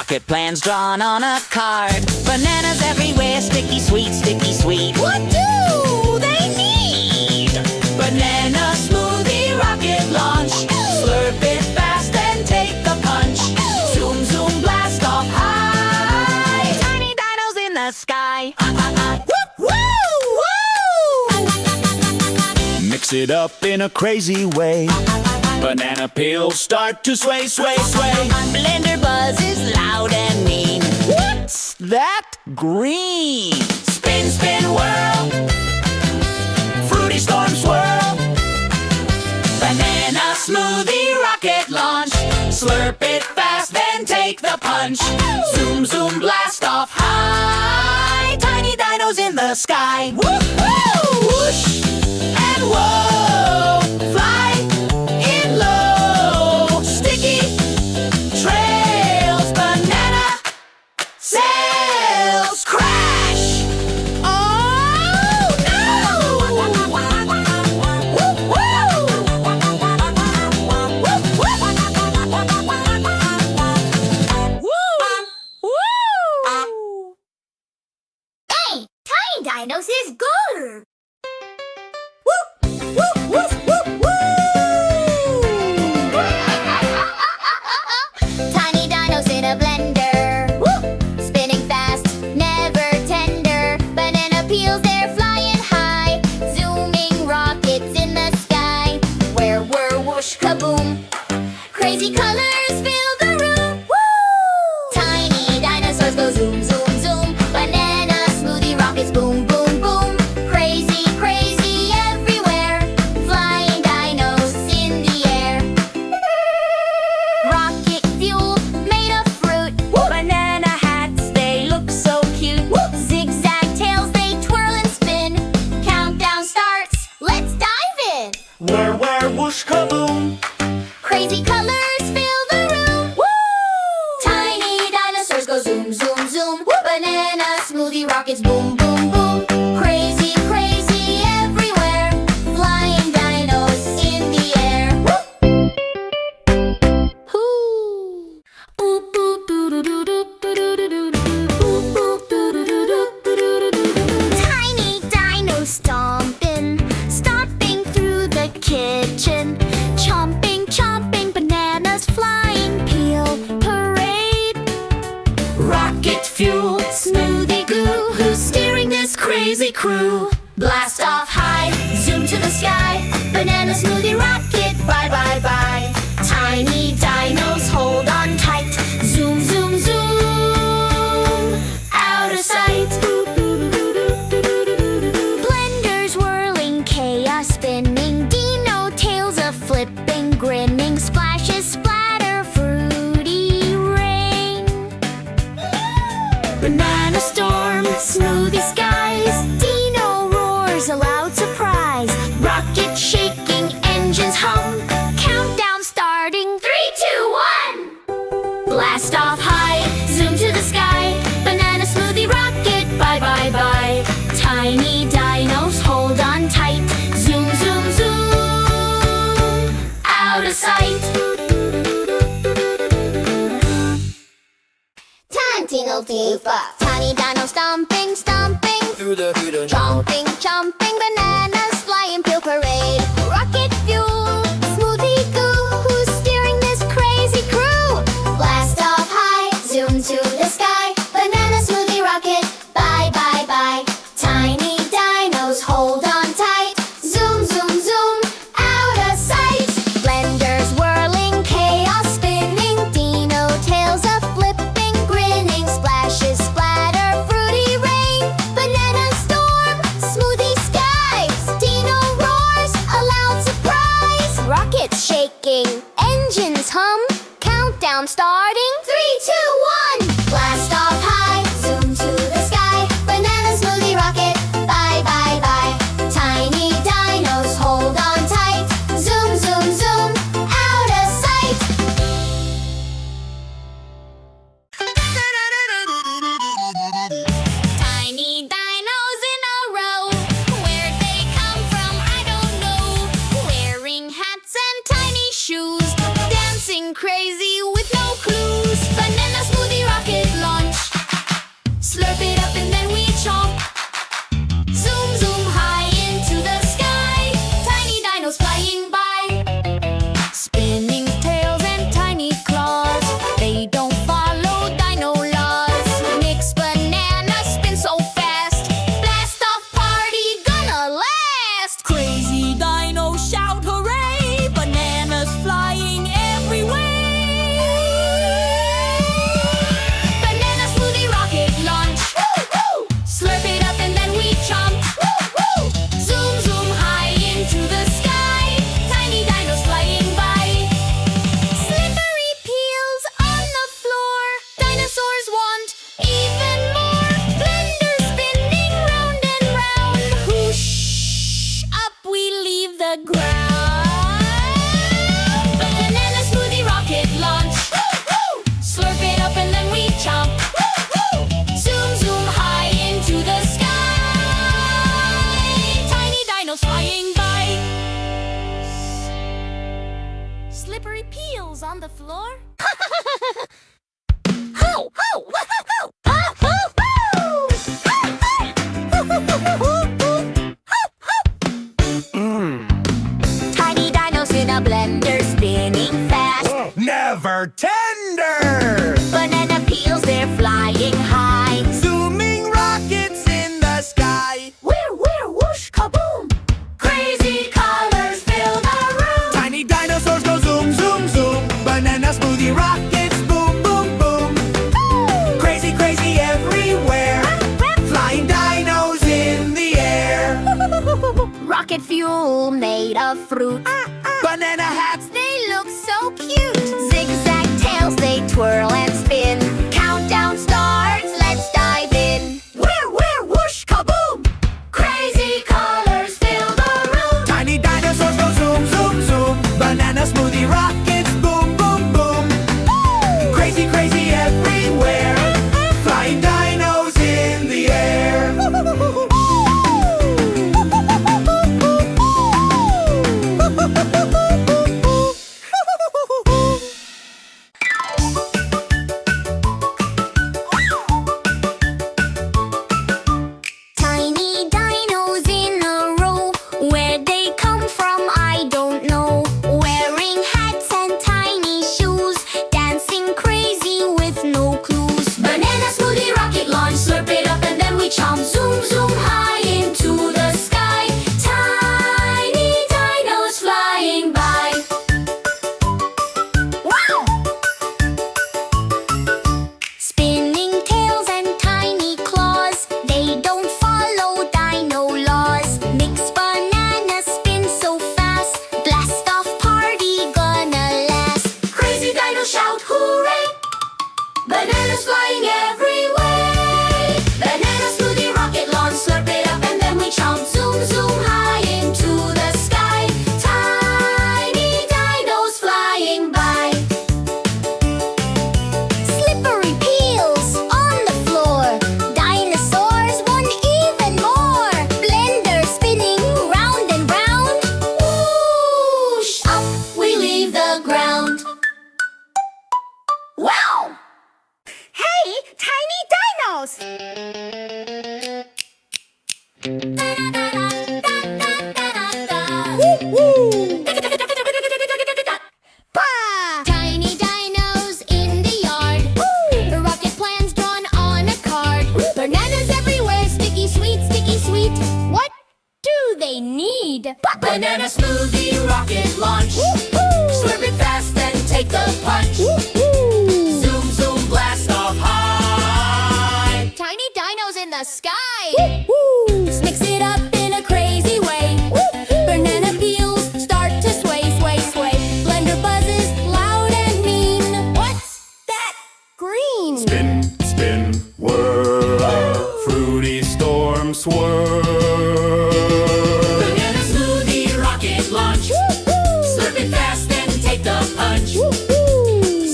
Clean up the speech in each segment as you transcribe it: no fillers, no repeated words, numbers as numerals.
Rocket plans drawn on a card. Bananas everywhere, sticky sweet, sticky sweet. What do they need? Banana smoothie rocket launch. Slurp it fast and take the punch. Zoom, zoom, blast off high. Tiny dinos in the sky. Woo, woo, woo! Mix it up in a crazy way. Banana peels start to sway, sway, sway. Blender buzz is loud and mean. What's that green? Spin, spin, whirl. Fruity storm swirl. Banana smoothie rocket launch. Slurp it fast, then take the punch. Zoom, zoom, blast off high. Tiny dinos in the sky. Woo, woo! Whoosh and whoa. Fly in low. Sticky trails. Banana sails. Crash. Oh no! Woo, woo! Woo! Hey, Tiny Dinos is good! Tiny dinos in a blender. Spinning fast, never tender. Banana peels, they're flying high. Zooming rockets in the sky. Where were whoosh kaboom. Crazy colors fill the room. Tiny dinosaurs go zoom, zoom, zoom. Banana smoothie rockets boom, boom, boom. Crazy, crazy everywhere. Flying dinos in the air. Rocket fuel made of fruit. Banana hats, they look so cute. Zigzag tails, they twirl and spin. Countdown starts, let's dive in. Where, whoosh, kaboom. Crazy colors fill the room. Tiny dinosaurs go zoom, zoom, zoom. Banana smoothie rockets boom, boom, boom. Crazy, crazy everywhere. Flying dinos in the air. Hoo! Boop, boop, doo-doo-doo-doo-doo-doo-doo-doo. Boop, boop, doo-doo-doo-doo-doo-doo-doo. Tiny dinos stomping through the kitchen. Chomping, chomping, bananas flying, peel parade. Rocket fuel, smoothie goo. Who's steering this crazy crew? Blast off high, zoom to the sky. Banana smoothie rocket, bye, bye, bye. Tiny dinos hold on tight. Zoom, zoom, zoom, out of sight. Blenders whirling, chaos spinning. Dino tails a flipping, grinning. Splashes splatter, fruity rain. Banana storm, smoothie skies. Dino roars, a loud surprise. Rocket shaking, engines hum. Countdown starting, 3, 2, 1. Blast off high, zoom to the sky. Banana smoothie rocket, bye, bye, bye. Tiny dinos hold on tight. Zoom, zoom, zoom, out of sight. Tantino Tifa. Tiny dino stomping, stomping. Through the Chomping, chomping, bananas flying, peel parade. Rocket fuel, smoothie goo. Who's steering this crazy crew? Blast off high, zoom to the sky. Banana smoothie rocket, bye, bye, bye. Tiny dinos hold on tight. Zoom, zoom, zoom, out of sight. Blenders whirling, chaos spinning. Dino tails a flipping, grinning. Splashes splatter, fruity rain. Banana storm, smoothie are tender. Banana peels, they're flying high. Zooming rockets in the sky. Whir, whoosh, kaboom! Crazy colors fill the room. Tiny dinosaurs go zoom, zoom, zoom. Banana smoothie rockets, boom, boom, boom. Crazy, crazy everywhere. Flying dinos in the air. Rocket fuel made of fruit. Banana hats. They look so cute. Zigzag tails, they twirl and spin. Countdown starts, let's dive in. Whir, whoosh, kaboom! Crazy colors fill the room. Tiny dinosaurs go zoom, zoom, zoom. Banana smoothie rockets, boom, boom, boom. Crazy, crazy everywhere. Flying dinos in the air. Tiny dinos in a row. Where they come from, I don't know. Wearing hats and tiny shoes. Dancing crazy with no clues. Banana smoothie rocket launch. Slurp it up and then we chomp. Zoom, zoom high into the sky. Tiny dinos flying by. Wow! Spinning tails and tiny claws. They don't follow dino laws. Mix banana spin so fast. Blast off party gonna last. Crazy dinos shout hooray. Bananas flying every way. Banana smoothie rocket launch. Slurp it up and then we chomp. Zoom, zoom high into the sky. Tiny dinos flying by. Slippery peels on the floor. Dinosaurs want even more. Blender spinning round and round. Whoosh! Up we leave the ground. Wow! Hey, tiny dinos! Tiny dinos in the yard. Rocket plans drawn on a card. Bananas everywhere, sticky sweet, sticky sweet. What do they need? Banana smoothie rocket launch. Slurp it fast and take the punch. Zoom, zoom, blast off high. Tiny dinos in the sky. Mix it up in a crazy way. Banana peels start to sway, sway, sway. Blender buzzes loud and mean. What's that green? Spin, spin, whirl. Fruity storm swirl. Banana smoothie rocket launch. Slurp it fast and take the punch.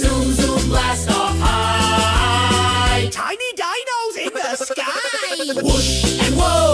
Zoom, zoom, blast off high. Tiny dinos in the sky. Whoosh and whoa.